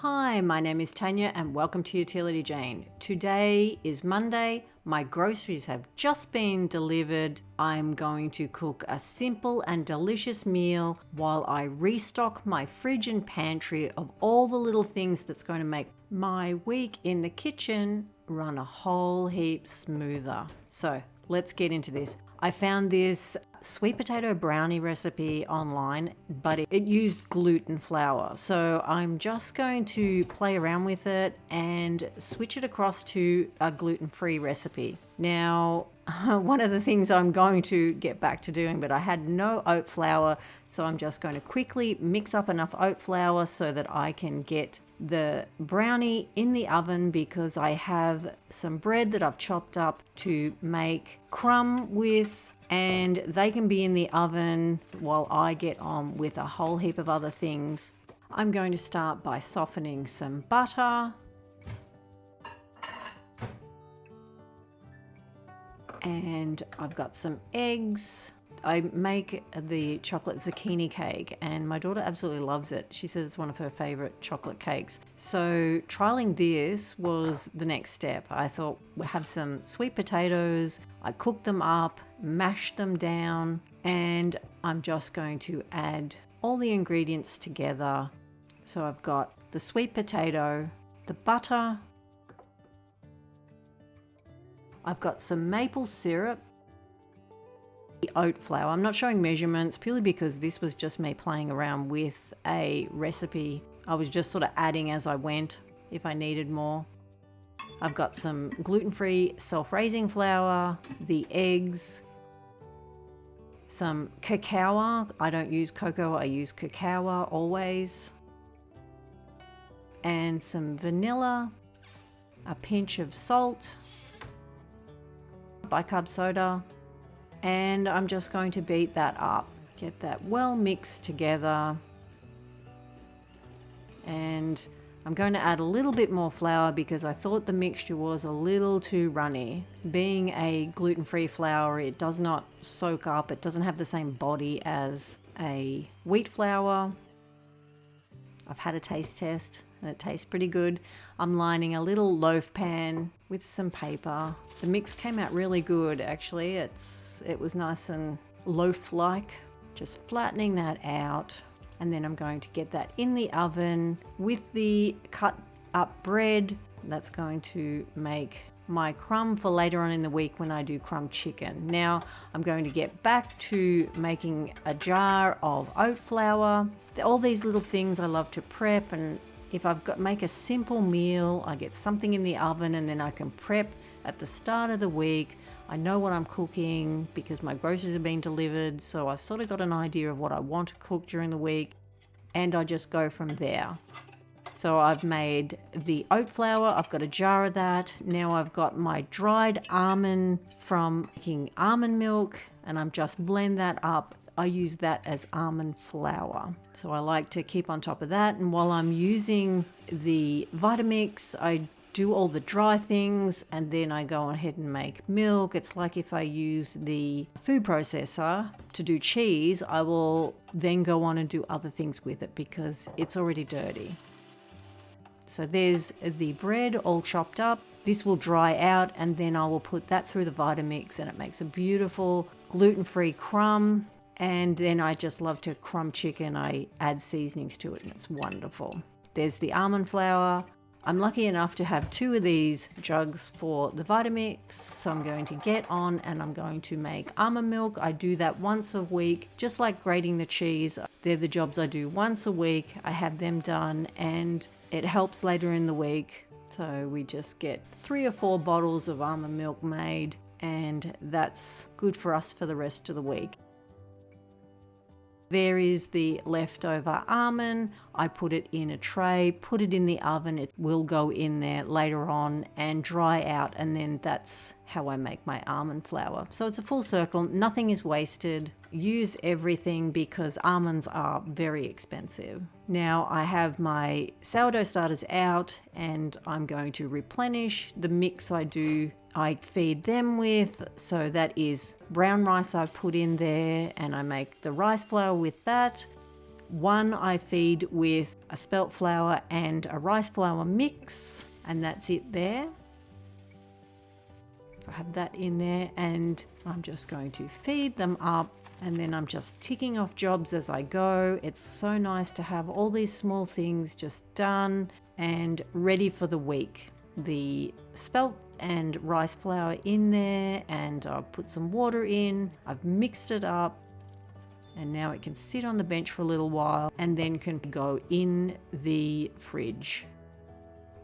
Hi, my name is Tanya and welcome to Utility Jane. Today is Monday. My groceries have just been delivered. I'm going to cook a simple and delicious meal while I restock my fridge and pantry of all the little things that's going to make my week in the kitchen run a whole heap smoother. So let's get into this. I found this sweet potato brownie recipe online, but it used gluten flour. So I'm just going to play around with it and switch it across to a gluten-free recipe. Now, one of the things I'm going to get back to doing, but I had no oat flour, so I'm just going to quickly mix up enough oat flour so that I can get the brownie in the oven, because I have some bread that I've chopped up to make crumb with, and they can be in the oven while I get on with a whole heap of other things. I'm going to start by softening some butter. And I've got some eggs. I make the chocolate zucchini cake and my daughter absolutely loves it. She says it's one of her favorite chocolate cakes. So trialing this was the next step. I thought we'll have some sweet potatoes. I cooked them up, mashed them down, and I'm just going to add all the ingredients together. So I've got the sweet potato, the butter, I've got some maple syrup, the oat flour. I'm not showing measurements purely because this was just me playing around with a recipe. I was just sort of adding as I went if I needed more. I've got some gluten-free self-raising flour, the eggs, some cacao. I don't use cocoa, I use cacao always. And some vanilla, a pinch of salt, bicarb soda, and I'm just going to beat that up, get that well mixed together. And I'm going to add a little bit more flour because I thought the mixture was a little too runny. Being a gluten-free flour, it does not soak up, it doesn't have the same body as a wheat flour. I've had a taste test and it tastes pretty good. I'm lining a little loaf pan with some paper. The mix came out really good actually. It was nice and loaf-like. Just flattening that out, and then I'm going to get that in the oven with the cut up bread. That's going to make my crumb for later on in the week when I do crumb chicken. Now I'm going to get back to making a jar of oat flour. All these little things I love to prep, and if make a simple meal, I get something in the oven and then I can prep at the start of the week. I know what I'm cooking because my groceries are being delivered, so I've sort of got an idea of what I want to cook during the week, and I just go from there. So I've made the oat flour, I've got a jar of that. Now I've got my dried almond from making almond milk, and I'm just blend that up. I use that as almond flour. So I like to keep on top of that. And while I'm using the Vitamix, I do all the dry things and then I go ahead and make milk. It's like if I use the food processor to do cheese, I will then go on and do other things with it because it's already dirty. So there's the bread all chopped up. This will dry out and then I will put that through the Vitamix and it makes a beautiful gluten-free crumb. And then I just love to crumb chicken. I add seasonings to it and it's wonderful. There's the almond flour. I'm lucky enough to have 2 of these jugs for the Vitamix, so I'm going to get on and I'm going to make almond milk. I do that once a week, just like grating the cheese. They're the jobs I do once a week. I have them done and it helps later in the week. So we just get 3 or 4 bottles of almond milk made, and that's good for us for the rest of the week. There is the leftover almond. I put it in a tray, put it in the oven. It will go in there later on and dry out, and then that's how I make my almond flour. So it's a full circle. Nothing is wasted. Use everything because almonds are very expensive. Now I have my sourdough starters out and I'm going to replenish the mix I feed them with. So that is brown rice I've put in there, and I make the rice flour with that. One I feed with a spelt flour and a rice flour mix, and that's it there. So I have that in there, and I'm just going to feed them up, and then I'm just ticking off jobs as I go. It's so nice to have all these small things just done and ready for the week. The spelt and rice flour in there, and I've put some water in. I've mixed it up, and now it can sit on the bench for a little while and then can go in the fridge.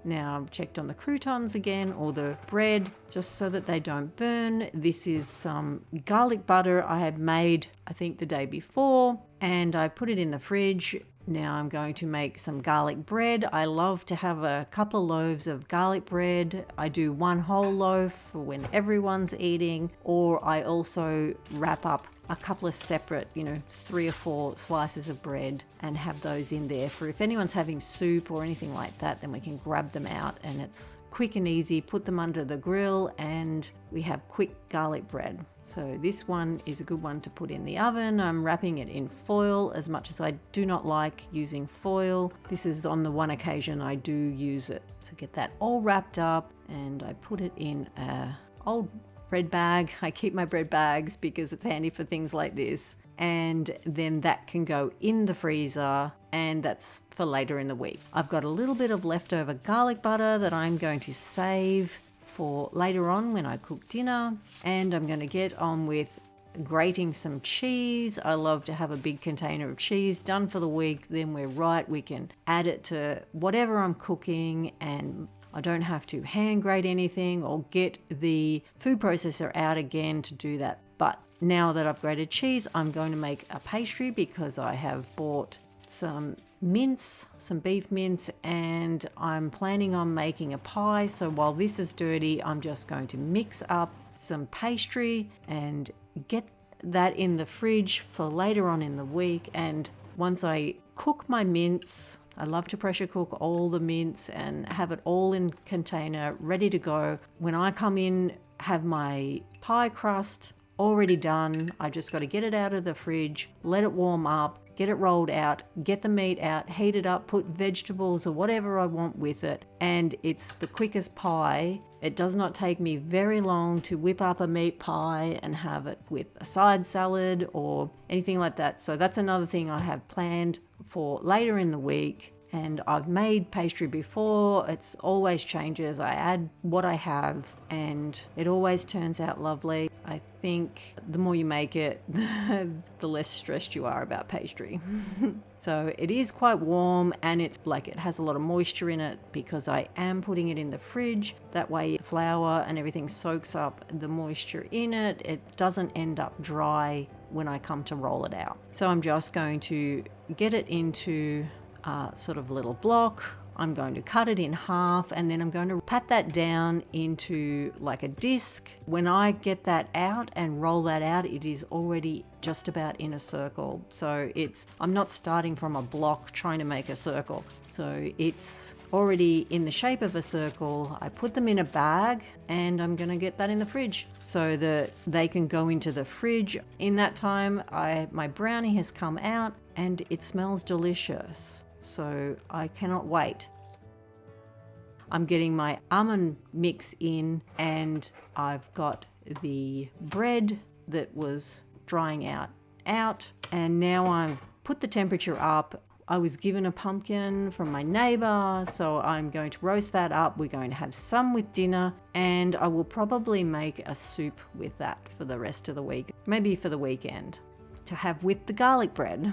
Now I've checked on the croutons again, or the bread, just so that they don't burn. This is some garlic butter I had made, I think the day before, and I put it in the fridge. Now I'm going to make some garlic bread. I love to have a couple of loaves of garlic bread. I do one whole loaf for when everyone's eating, or I also wrap up a couple of separate, 3 or 4 slices of bread and have those in there for if anyone's having soup or anything like that, then we can grab them out and it's quick and easy. Put them under the grill and we have quick garlic bread. So this one is a good one to put in the oven. I'm wrapping it in foil, as much as I do not like using foil. This is on the one occasion I do use it. So get that all wrapped up, and I put it in a old bread bag. I keep my bread bags because it's handy for things like this. And then that can go in the freezer, and that's for later in the week. I've got a little bit of leftover garlic butter that I'm going to save for later on when I cook dinner, and I'm going to get on with grating some cheese. I love to have a big container of cheese done for the week. Then we're right, we can add it to whatever I'm cooking, and I don't have to hand grate anything or get the food processor out again to do that. But now that I've grated cheese, I'm going to make a pastry because I have bought some mince, some beef mince, and I'm planning on making a pie. So while this is dirty, I'm just going to mix up some pastry and get that in the fridge for later on in the week. And once I cook my mince, I love to pressure cook all the mince and have it all in container ready to go. When I come in, have my pie crust already done. I just got to get it out of the fridge, let it warm up, get it rolled out, get the meat out, heat it up, put vegetables or whatever I want with it, and it's the quickest pie. It does not take me very long to whip up a meat pie and have it with a side salad or anything like that. So that's another thing I have planned for later in the week. And I've made pastry before. It's always changes. I add what I have and it always turns out lovely. I think the more you make it, the less stressed you are about pastry. So it is quite warm, and it's like it has a lot of moisture in it because I am putting it in the fridge. That way flour and everything soaks up the moisture in it. It doesn't end up dry when I come to roll it out. So I'm just going to get it into sort of little block. I'm going to cut it in half, and then I'm going to pat that down into like a disc. When I get that out and roll that out, it is already just about in a circle. So I'm not starting from a block trying to make a circle. So it's already in the shape of a circle. I put them in a bag and I'm going to get that in the fridge so that they can go into the fridge. In that time, my brownie has come out and it smells delicious. So I cannot wait. I'm getting my almond mix in, and I've got the bread that was drying out, and now I've put the temperature up. I was given a pumpkin from my neighbor, so I'm going to roast that up. We're going to have some with dinner, and I will probably make a soup with that for the rest of the week, maybe for the weekend, to have with the garlic bread.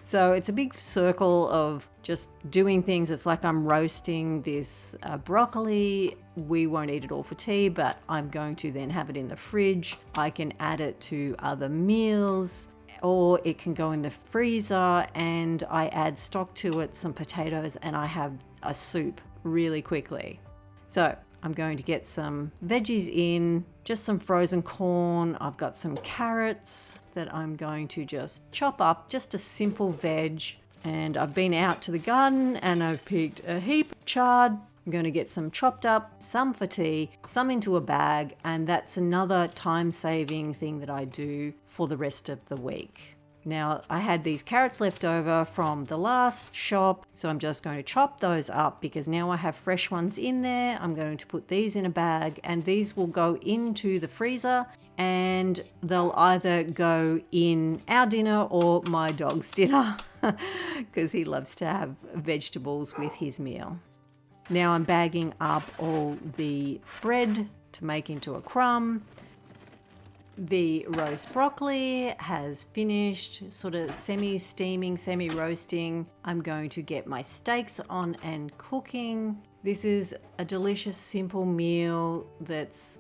So it's a big circle of just doing things. It's like I'm roasting this broccoli. We won't eat it all for tea, but I'm going to then have it in the fridge. I can add it to other meals, or it can go in the freezer and I add stock to it, some potatoes, and I have a soup really quickly. So I'm going to get some veggies in, just some frozen corn. I've got some carrots that I'm going to just chop up, just a simple veg. And I've been out to the garden and I've picked a heap of chard. I'm going to get some chopped up, some for tea, some into a bag, and that's another time-saving thing that I do for the rest of the week. Now, I had these carrots left over from the last shop, so I'm just going to chop those up because now I have fresh ones in there. I'm going to put these in a bag, and these will go into the freezer, and they'll either go in our dinner or my dog's dinner because he loves to have vegetables with his meal. Now I'm bagging up all the bread to make into a crumb. The roast broccoli has finished, sort of semi-steaming, semi-roasting. I'm going to get my steaks on and cooking. This is a delicious, simple meal that's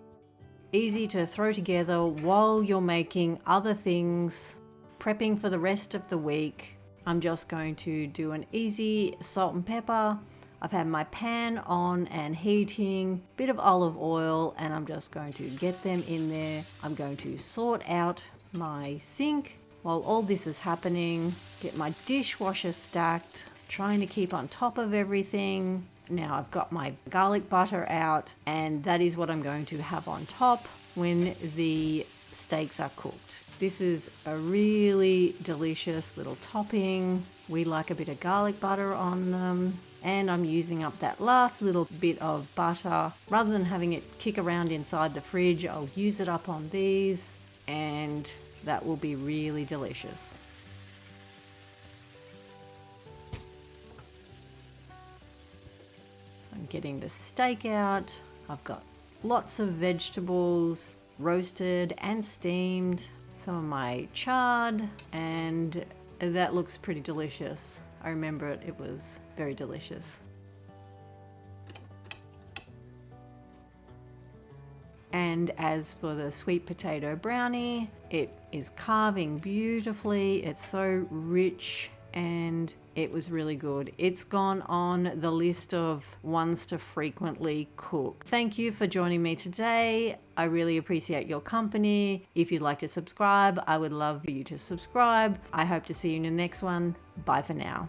easy to throw together while you're making other things, prepping for the rest of the week. I'm just going to do an easy salt and pepper. I've had my pan on and heating, bit of olive oil, and I'm just going to get them in there. I'm going to sort out my sink while all this is happening, get my dishwasher stacked, trying to keep on top of everything. Now I've got my garlic butter out, and that is what I'm going to have on top when the steaks are cooked. This is a really delicious little topping. We like a bit of garlic butter on them. And I'm using up that last little bit of butter. Rather than having it kick around inside the fridge, I'll use it up on these, and that will be really delicious. I'm getting the steak out. I've got lots of vegetables, roasted and steamed. Some of my chard, and that looks pretty delicious. I remember it was very delicious. And as for the sweet potato brownie, it is carving beautifully. It's so rich and it was really good. It's gone on the list of ones to frequently cook. Thank you for joining me today. I really appreciate your company. If you'd like to subscribe, I would love for you to subscribe. I hope to see you in the next one. Bye for now.